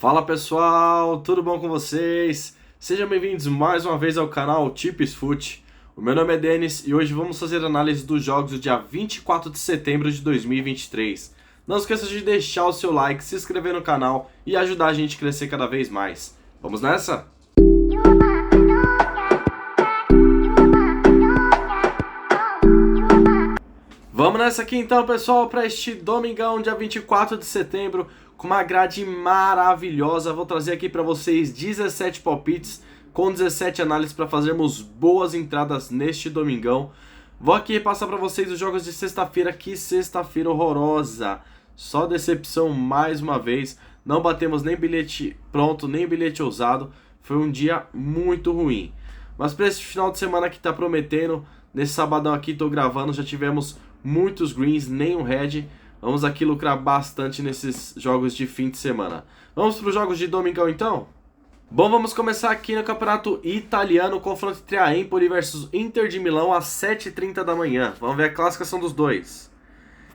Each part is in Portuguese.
Fala pessoal, tudo bom com vocês? Sejam bem-vindos mais uma vez ao canal Tips Fut. O meu nome é Denis e hoje vamos fazer análise dos jogos do dia 24 de setembro de 2023. Não esqueça de deixar o seu like, se inscrever no canal e ajudar a gente a crescer cada vez mais. Vamos nessa? Vamos nessa aqui então, pessoal, para este domingão, dia 24 de setembro, com uma grade maravilhosa. Vou trazer aqui para vocês 17 palpites com 17 análises para fazermos boas entradas neste domingão. Vou aqui passar para vocês os jogos de sexta-feira. Que sexta-feira horrorosa! Só decepção mais uma vez. Não batemos nem bilhete pronto, nem bilhete ousado. Foi um dia muito ruim. Mas para esse final de semana que tá prometendo, nesse sabadão aqui tô gravando, já tivemos muitos greens, nenhum red. Vamos aqui lucrar bastante nesses jogos de fim de semana. Vamos para os jogos de domingão então? Bom, vamos começar aqui no campeonato italiano, confronto entre a Empoli versus Inter de Milão às 7h30 da manhã. Vamos ver a classificação dos dois.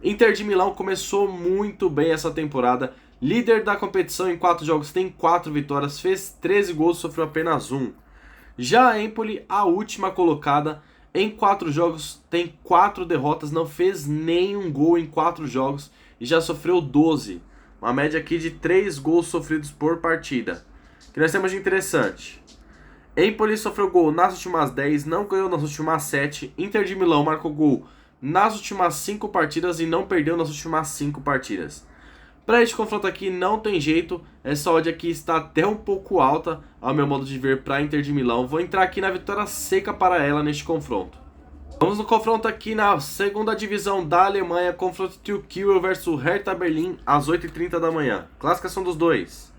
Inter de Milão começou muito bem essa temporada. Líder da competição em 4 jogos, tem 4 vitórias, fez 13 gols, sofreu apenas 1. Já a Empoli, a última colocada, em 4 jogos tem 4 derrotas, não fez nenhum gol em 4 jogos e já sofreu 12. Uma média aqui de 3 gols sofridos por partida. O que nós temos de interessante? Empoli sofreu gol nas últimas 10, não ganhou nas últimas 7. Inter de Milão marcou gol nas últimas 5 partidas e não perdeu nas últimas 5 partidas. Para este confronto aqui não tem jeito, essa odd aqui está até um pouco alta ao meu modo de ver para Inter de Milão. Vou entrar aqui na vitória seca para ela neste confronto. Vamos no confronto aqui na segunda divisão da Alemanha, confronto entre o Kiel versus Hertha Berlim às 8h30 da manhã. Classificação dos dois.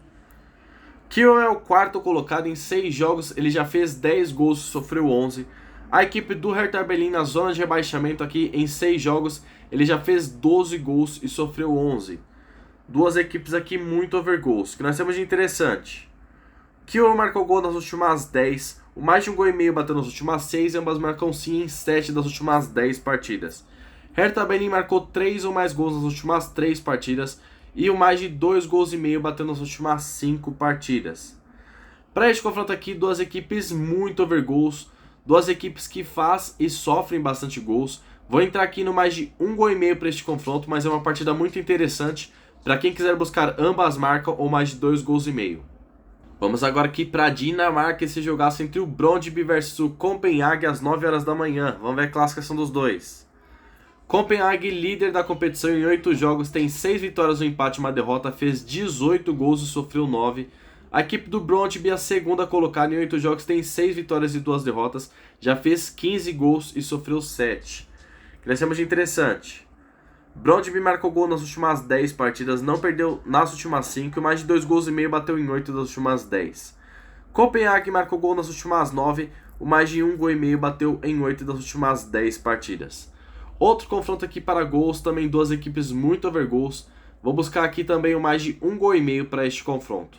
Kiel é o quarto colocado em 6 jogos, ele já fez 10 gols, sofreu 11. A equipe do Hertha Berlim na zona de rebaixamento aqui em 6 jogos, ele já fez 12 gols e sofreu 11. Duas equipes aqui muito over goals. O que nós temos de interessante? Kiel marcou gol nas últimas 10. O mais de um gol e meio bateu nas últimas 6. E ambas marcam sim em 7 das últimas 10 partidas. Hertha Berlim marcou 3 ou mais gols nas últimas 3 partidas. E o mais de 2 gols e meio bateu nas últimas 5 partidas. Para este confronto aqui, duas equipes muito over goals. Duas equipes que faz e sofrem bastante gols. Vou entrar aqui no mais de 1 gol e meio para este confronto. Mas é uma partida muito interessante para quem quiser buscar ambas marcas ou mais de 2 gols e meio. Vamos agora aqui para a Dinamarca, esse jogaço entre o Brøndby versus o Copenhague às 9 horas da manhã. Vamos ver a classificação dos dois. Copenhague, líder da competição em 8 jogos, tem 6 vitórias, um empate e uma derrota, fez 18 gols e sofreu 9. A equipe do Brøndby, a segunda colocada em 8 jogos, tem 6 vitórias e 2 derrotas, já fez 15 gols e sofreu 7. O que nós temos de interessante? Brøndby marcou gol nas últimas 10 partidas, não perdeu nas últimas 5, mais de 2 gols e meio bateu em 8 das últimas 10. Copenhague marcou gol nas últimas 9, o mais de 1 gol e meio bateu em 8 das últimas 10 partidas. Outro confronto aqui para gols, também duas equipes muito over goals. Vou buscar aqui também o mais de 1 gol e meio para este confronto.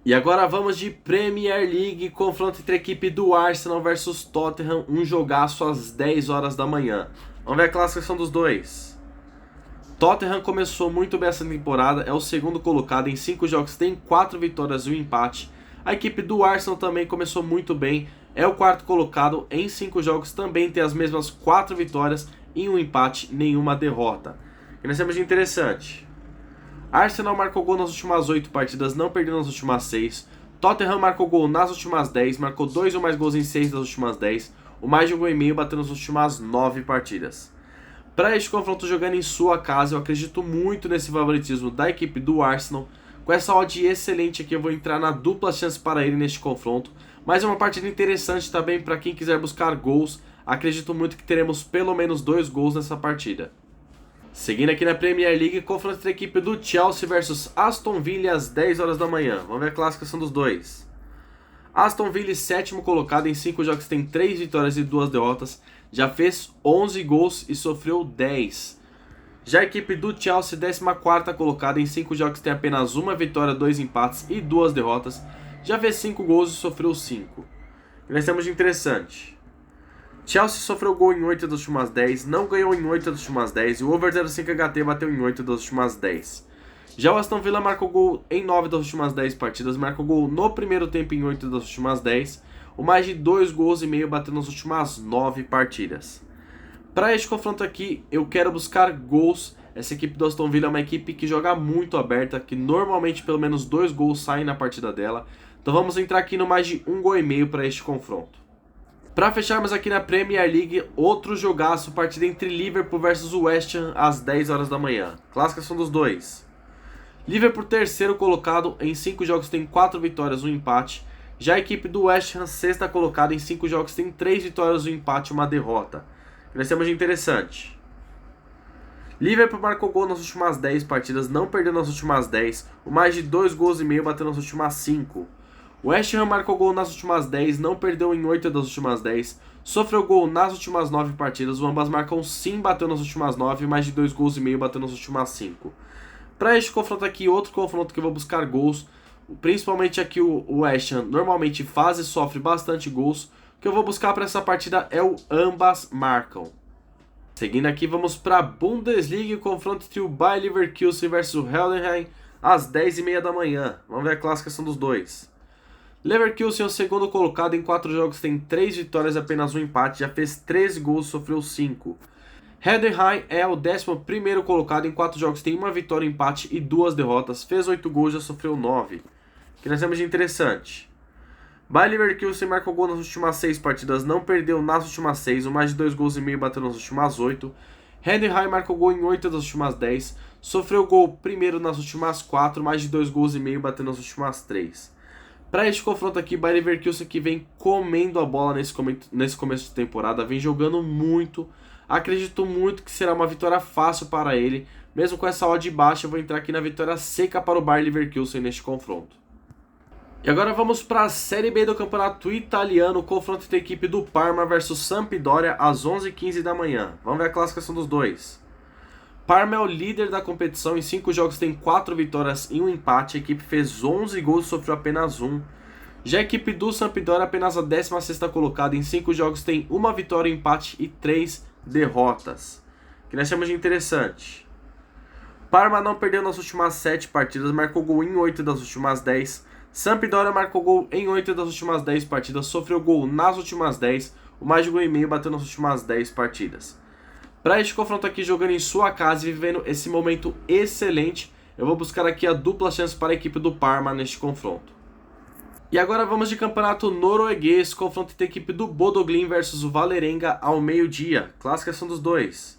E agora vamos de Premier League, confronto entre a equipe do Arsenal versus Tottenham, um jogaço às 10 horas da manhã. Vamos ver a classificação dos dois. Tottenham começou muito bem essa temporada, é o segundo colocado, em 5 jogos tem 4 vitórias e um empate. A equipe do Arsenal também começou muito bem, é o quarto colocado, em 5 jogos também tem as mesmas 4 vitórias e um empate, nenhuma derrota. O que nós temos de interessante? Arsenal marcou gol nas últimas 8 partidas, não perdeu nas últimas 6. Tottenham marcou gol nas últimas 10, marcou 2 ou mais gols em 6 das últimas 10. O mais de 1 gol e meio bateu nas últimas 9 partidas. Para este confronto jogando em sua casa, eu acredito muito nesse favoritismo da equipe do Arsenal. Com essa odd excelente aqui, eu vou entrar na dupla chance para ele neste confronto. Mas é uma partida interessante também para quem quiser buscar gols. Acredito muito que teremos pelo menos 2 gols nessa partida. Seguindo aqui na Premier League, confronto entre a equipe do Chelsea versus Aston Villa às 10 horas da manhã. Vamos ver a classificação dos dois. Aston Villa, sétimo colocado, em 5 jogos tem 3 vitórias e 2 derrotas. Já fez 11 gols e sofreu 10. Já a equipe do Chelsea, 14ª colocada, em 5 jogos tem apenas 1 vitória, 2 empates e 2 derrotas. Já fez 5 gols e sofreu 5. E nós temos de interessante. Chelsea sofreu gol em 8 das últimas 10, não ganhou em 8 das últimas 10 e o over 0.5 HT bateu em 8 das últimas 10. Já o Aston Villa marcou gol em 9 das últimas 10 partidas, marcou gol no primeiro tempo em 8 das últimas 10, o mais de 2 gols e meio bateu nas últimas 9 partidas. Para este confronto aqui, eu quero buscar gols. Essa equipe do Aston Villa é uma equipe que joga muito aberta, que normalmente pelo menos 2 gols saem na partida dela. Então vamos entrar aqui no mais de 1 gol e meio para este confronto. Para fecharmos aqui na Premier League, outro jogaço, partida entre Liverpool versus West Ham às 10 horas da manhã. Classificação dos dois. Liverpool terceiro colocado, em 5 jogos tem 4 vitórias, 1 empate. Já a equipe do West Ham, sexta colocada, em 5 jogos tem 3 vitórias, 1 empate e 1 derrota. Nós temos de interessante. Liverpool marcou gol nas últimas 10 partidas, não perdeu nas últimas 10. O mais de 2 gols e meio bateu nas últimas 5. West Ham marcou gol nas últimas 10, não perdeu em 8 das últimas 10. Sofreu gol nas últimas 9 partidas, o ambas marcam sim, bateu nas últimas 9. Mais de 2 gols e meio bateu nas últimas 5. Para este confronto aqui, outro confronto que eu vou buscar gols, principalmente aqui o West Ham normalmente faz e sofre bastante gols. O que eu vou buscar para essa partida é o ambas marcam. Seguindo aqui, vamos para a Bundesliga, o confronto entre o Bayer Leverkusen versus o Heidenheim às 10h30 da manhã. Vamos ver a classificação dos dois. Leverkusen é o segundo colocado, em 4 jogos tem 3 vitórias e apenas 1 empate, já fez 13 gols e sofreu 5. Heidenheim é o 11º colocado, em 4 jogos tem 1 vitória, 1 empate e 2 derrotas, fez 8 gols e já sofreu 9. O que nós temos de interessante? Bayer Leverkusen marcou gol nas últimas 6 partidas, não perdeu nas últimas 6, o mais de 2 gols e meio bateu nas últimas 8. Heidenheim marcou gol em 8 das últimas 10, sofreu gol primeiro nas últimas 4, mais de 2 gols e meio bateu nas últimas 3. Para este confronto aqui, Bayer Leverkusen que vem comendo a bola nesse começo de temporada, vem jogando muito. Acredito muito que será uma vitória fácil para ele. Mesmo com essa odd baixa, eu vou entrar aqui na vitória seca para o Bayer Leverkusen neste confronto. E agora vamos para a Série B do Campeonato Italiano, o confronto entre a equipe do Parma versus Sampdoria às 11h15 da manhã. Vamos ver a classificação dos dois. Parma é o líder da competição, em 5 jogos tem 4 vitórias e 1 empate. A equipe fez 11 gols e sofreu apenas 1. Já a equipe do Sampdoria, apenas a 16ª colocada, em 5 jogos tem 1 vitória, 1 empate e 3 derrotas. O que nós chamamos de interessante. Parma não perdeu nas últimas 7 partidas, marcou gol em 8 das últimas 10. Sampdoria marcou gol em 8 das últimas 10 partidas, sofreu gol nas últimas 10, o mais de gol e meio bateu nas últimas 10 partidas. Para este confronto aqui, jogando em sua casa e vivendo esse momento excelente, eu vou buscar aqui a dupla chance para a equipe do Parma neste confronto. E agora vamos de campeonato norueguês, confronto entre a equipe do Bodø Glimt versus o Vålerenga ao meio-dia. Classificação dos dois.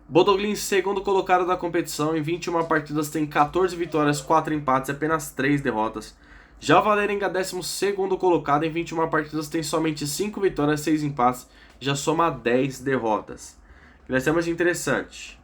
Bodø Glimt, segundo colocado da competição, em 21 partidas tem 14 vitórias, 4 empates e apenas 3 derrotas. Já o Vålerenga, 12º colocado, em 21 partidas tem somente 5 vitórias, 6 empates, já soma 10 derrotas. O que nós temos de interessante.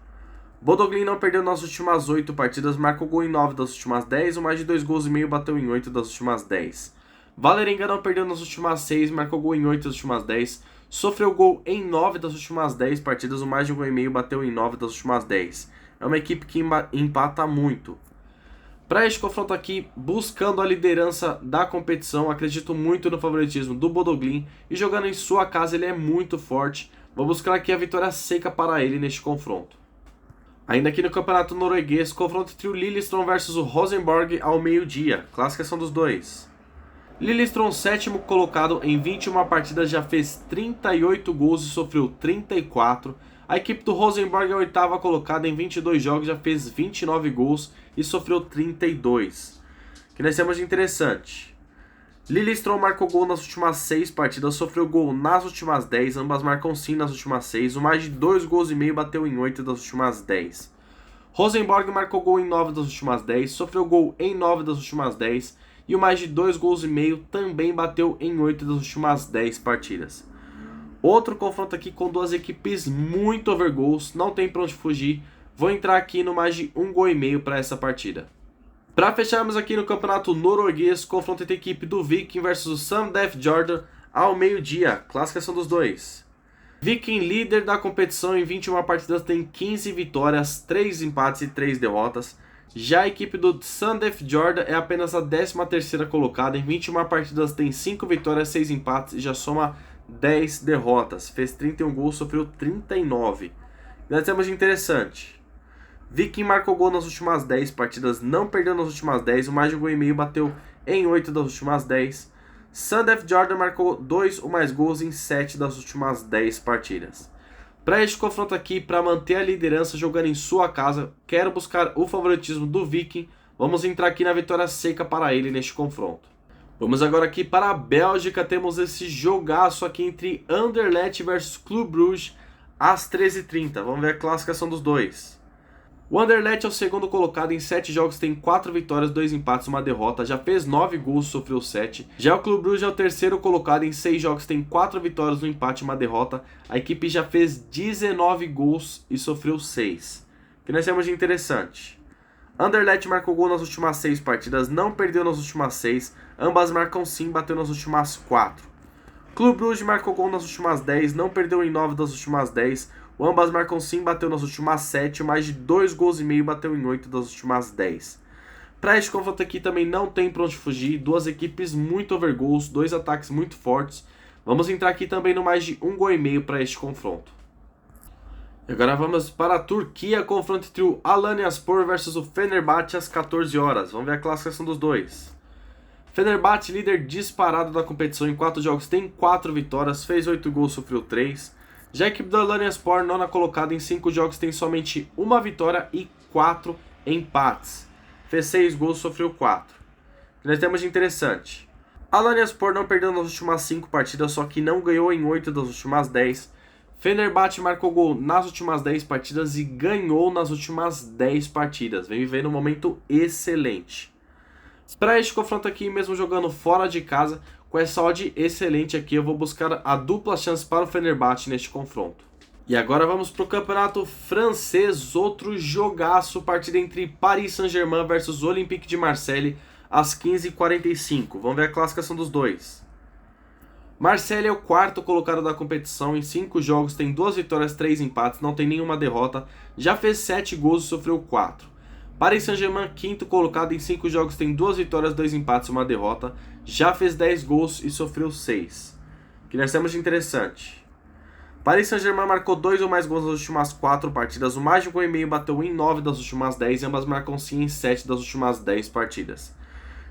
Bodø Glimt não perdeu nas últimas 8 partidas, marcou gol em 9 das últimas 10, o mais de 2 gols e meio bateu em 8 das últimas 10. Vålerenga não perdeu nas últimas 6, marcou gol em 8 das últimas 10, sofreu gol em 9 das últimas 10 partidas, o mais de um gol e meio bateu em 9 das últimas 10. É uma equipe que empata muito. Para este confronto aqui, buscando a liderança da competição, acredito muito no favoritismo do Bodø Glimt e jogando em sua casa ele é muito forte. Vou buscar aqui a vitória seca para ele neste confronto. Ainda aqui no campeonato norueguês, confronto entre o Lillestrøm versus o Rosenborg ao meio-dia. Classificação dos dois. Lillestrøm, 7º colocado, em 21 partidas já fez 38 gols e sofreu 34. A equipe do Rosenborg é a 8ª colocada, em 22 jogos já fez 29 gols e sofreu 32. O que nós temos de interessante. Lillestrøm marcou gol nas últimas 6 partidas, sofreu gol nas últimas 10, ambas marcam sim nas últimas 6, o mais de 2 gols e meio bateu em 8 das últimas 10. Rosenborg marcou gol em 9 das últimas 10, sofreu gol em 9 das últimas 10 e o mais de 2 gols e meio também bateu em 8 das últimas 10 partidas. Outro confronto aqui com duas equipes muito over goals, não tem pra onde fugir, vou entrar aqui no mais de 1 gol e meio para essa partida. Para fecharmos aqui no campeonato norueguês, confronto entre a equipe do Viking versus o Sandefjord ao meio-dia. Classificação dos dois. Viking, líder da competição, em 21 partidas tem 15 vitórias, 3 empates e 3 derrotas. Já a equipe do Sandefjord é apenas a 13ª colocada, em 21 partidas tem 5 vitórias, 6 empates e já soma 10 derrotas. Fez 31 gols, sofreu 39. Nós temos de interessante. Viking marcou gol nas últimas 10 partidas, não perdeu nas últimas 10, o mais de um gol e meio bateu em 8 das últimas 10. Sandef Jordan marcou 2 ou mais gols em 7 das últimas 10 partidas. Para este confronto aqui, para manter a liderança jogando em sua casa, quero buscar o favoritismo do Viking. Vamos entrar aqui na vitória seca para ele neste confronto. Vamos agora aqui para a Bélgica, temos esse jogaço aqui entre Anderlecht versus Clube Bruges às 13h30. Vamos ver a classificação dos dois. O Anderlecht é o segundo colocado em 7 jogos, tem 4 vitórias, 2 empates, 1 derrota, já fez 9 gols, sofreu 7. Já o Clube Bruges é o terceiro colocado em 6 jogos, tem 4 vitórias, 1 empate, 1 derrota. A equipe já fez 19 gols e sofreu 6. O que nós temos de interessante? Anderlecht marcou gol nas últimas 6 partidas, não perdeu nas últimas 6, ambas marcam sim, bateu nas últimas 4. Clube Bruges marcou gol nas últimas 10, não perdeu em 9 das últimas 10, o ambas marcam sim, bateu nas últimas 7, mais de 2 gols e meio, bateu em 8 das últimas 10. Para este confronto aqui também não tem pra onde fugir, duas equipes muito overgoals, dois ataques muito fortes. Vamos entrar aqui também no mais de 1 gol e meio para este confronto. E agora vamos para a Turquia, confronto entre o Alanyaspor versus o Fenerbahçe às 14 horas. Vamos ver a classificação dos dois. Fenerbahçe, líder disparado da competição, em 4 jogos tem 4 vitórias, fez 8 gols, sofreu 3. Já a equipe do Alanyaspor, nona colocada, em 5 jogos tem somente 1 vitória e 4 empates. Fez 6 gols, sofreu 4. O que nós temos de interessante? Alanyaspor não perdeu nas últimas 5 partidas, só que não ganhou em 8 das últimas 10. Fenerbahçe marcou gol nas últimas 10 partidas e ganhou nas últimas 10 partidas. Vem vivendo um momento excelente. Para este confronto aqui, mesmo jogando fora de casa, com essa odd excelente aqui, eu vou buscar a dupla chance para o Fenerbahçe neste confronto. E agora vamos para o campeonato francês, outro jogaço, partida entre Paris Saint-Germain versus Olympique de Marseille às 15h45. Vamos ver a classificação dos dois. Marseille é o quarto colocado da competição, em 5 jogos tem 2 vitórias, 3 empates, não tem nenhuma derrota, já fez 7 gols e sofreu 4. Paris Saint-Germain, quinto colocado, em 5 jogos tem 2 vitórias, 2 empates e 1 derrota, já fez 10 gols e sofreu 6. O que nós temos de interessante? Paris Saint-Germain marcou 2 ou mais gols nas últimas 4 partidas, o mais de 1 gol e meio bateu em 9 das últimas 10 e ambas marcam sim em 7 das últimas 10 partidas.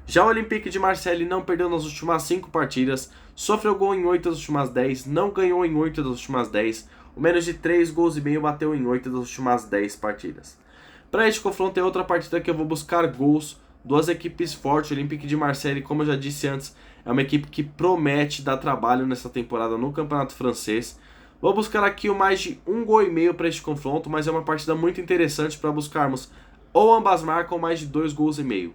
Já o Olympique de Marseille não perdeu nas últimas 5 partidas, sofreu gol em 8 das últimas 10, não ganhou em 8 das últimas 10, o menos de 3 gols e meio bateu em 8 das últimas 10 partidas. Para este confronto é outra partida que eu vou buscar gols, duas equipes fortes. O Olympique de Marseille, como eu já disse antes, é uma equipe que promete dar trabalho nessa temporada no campeonato francês. Vou buscar aqui o mais de 1 gol e meio para este confronto, mas é uma partida muito interessante para buscarmos ou ambas marcam mais de 2 gols e meio.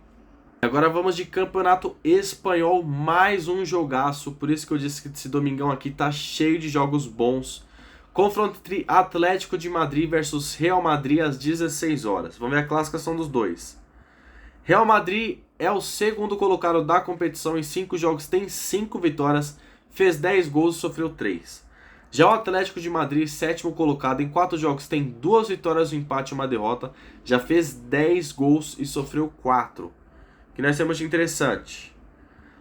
Agora vamos de campeonato espanhol, mais um jogaço, por isso que eu disse que esse domingão aqui tá cheio de jogos bons. Confronto entre Atlético de Madrid versus Real Madrid às 16 horas. Vamos ver a classificação dos dois. Real Madrid é o segundo colocado da competição, em 5 jogos tem 5 vitórias, fez 10 gols e sofreu 3. Já o Atlético de Madrid, sétimo colocado, em 4 jogos tem 2 vitórias, 1 empate e 1 derrota, já fez 10 gols e sofreu 4. O que nós temos de interessante?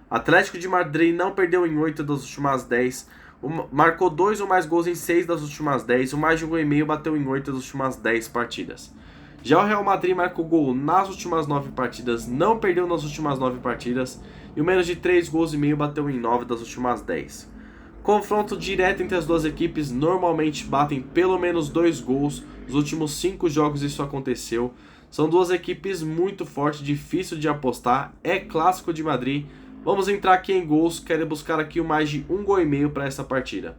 Atlético de Madrid não perdeu em 8 das últimas 10, marcou 2 ou mais gols em 6 das últimas 10, o mais de 1 gol e meio bateu em 8 das últimas 10 partidas. Já o Real Madrid marcou gol nas últimas 9 partidas, não perdeu nas últimas 9 partidas, e o menos de 3 gols e meio bateu em 9 das últimas 10. Confronto direto entre as duas equipes, normalmente batem pelo menos 2 gols, nos últimos 5 jogos isso aconteceu. São duas equipes muito fortes, difícil de apostar, é clássico de Madrid. Vamos entrar aqui em gols, quero buscar aqui o mais de 1 gol e meio para essa partida.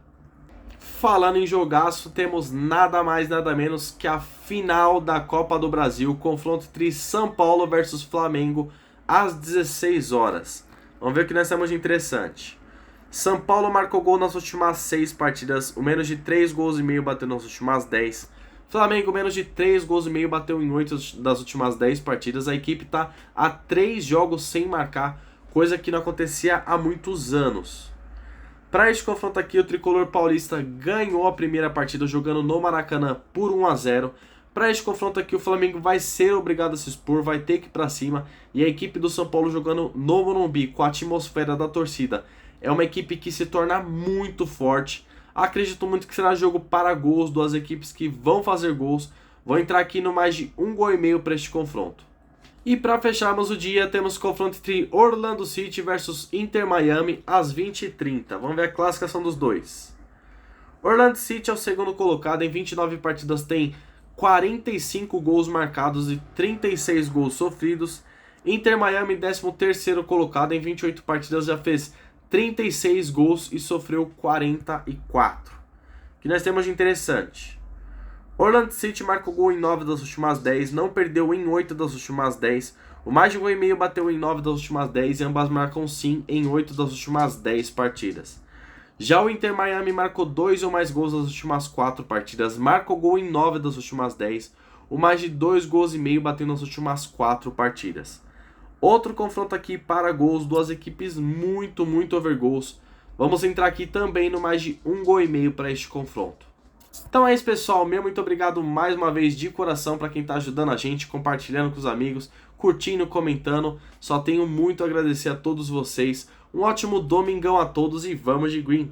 Falando em jogaço, temos nada mais nada menos que a final da Copa do Brasil, confronto entre São Paulo versus Flamengo às 16 horas. Vamos ver o que nós temos de interessante. São Paulo marcou gol nas últimas 6 partidas, o menos de 3 gols e meio bateu nas últimas 10. Flamengo, menos de 3 gols e meio bateu em 8 das últimas 10 partidas. A equipe está a 3 jogos sem marcar, coisa que não acontecia há muitos anos. Para este confronto aqui, o tricolor paulista ganhou a primeira partida jogando no Maracanã por 1-0. Para este confronto aqui, o Flamengo vai ser obrigado a se expor, vai ter que ir para cima. E a equipe do São Paulo jogando no Morumbi, com a atmosfera da torcida, é uma equipe que se torna muito forte. Acredito muito que será jogo para gols, duas equipes que vão fazer gols. Vou entrar aqui no mais de 1 gol e meio para este confronto. E para fecharmos o dia, temos confronto entre Orlando City versus Inter Miami às 20h30. Vamos ver a classificação dos dois. Orlando City é o segundo colocado, em 29 partidas tem 45 gols marcados e 36 gols sofridos. Inter Miami, 13º colocado, em 28 partidas já fez 36 gols e sofreu 44. O que nós temos de interessante? Orlando City marcou gol em 9 das últimas 10, não perdeu em 8 das últimas 10. O mais de 1,5 gol bateu em 9 das últimas 10 e ambas marcam sim em 8 das últimas 10 partidas. Já o Inter Miami marcou 2 ou mais gols nas últimas 4 partidas, marcou gol em 9 das últimas 10. O mais de 2,5 gols bateu nas últimas 4 partidas. Outro confronto aqui para gols, duas equipes muito overgols. Vamos entrar aqui também no mais de 1,5 gol para este confronto. Então é isso, pessoal, muito obrigado mais uma vez de coração para quem está ajudando a gente, compartilhando com os amigos, curtindo, comentando. Só tenho muito a agradecer a todos vocês. Um ótimo domingão a todos e vamos de green!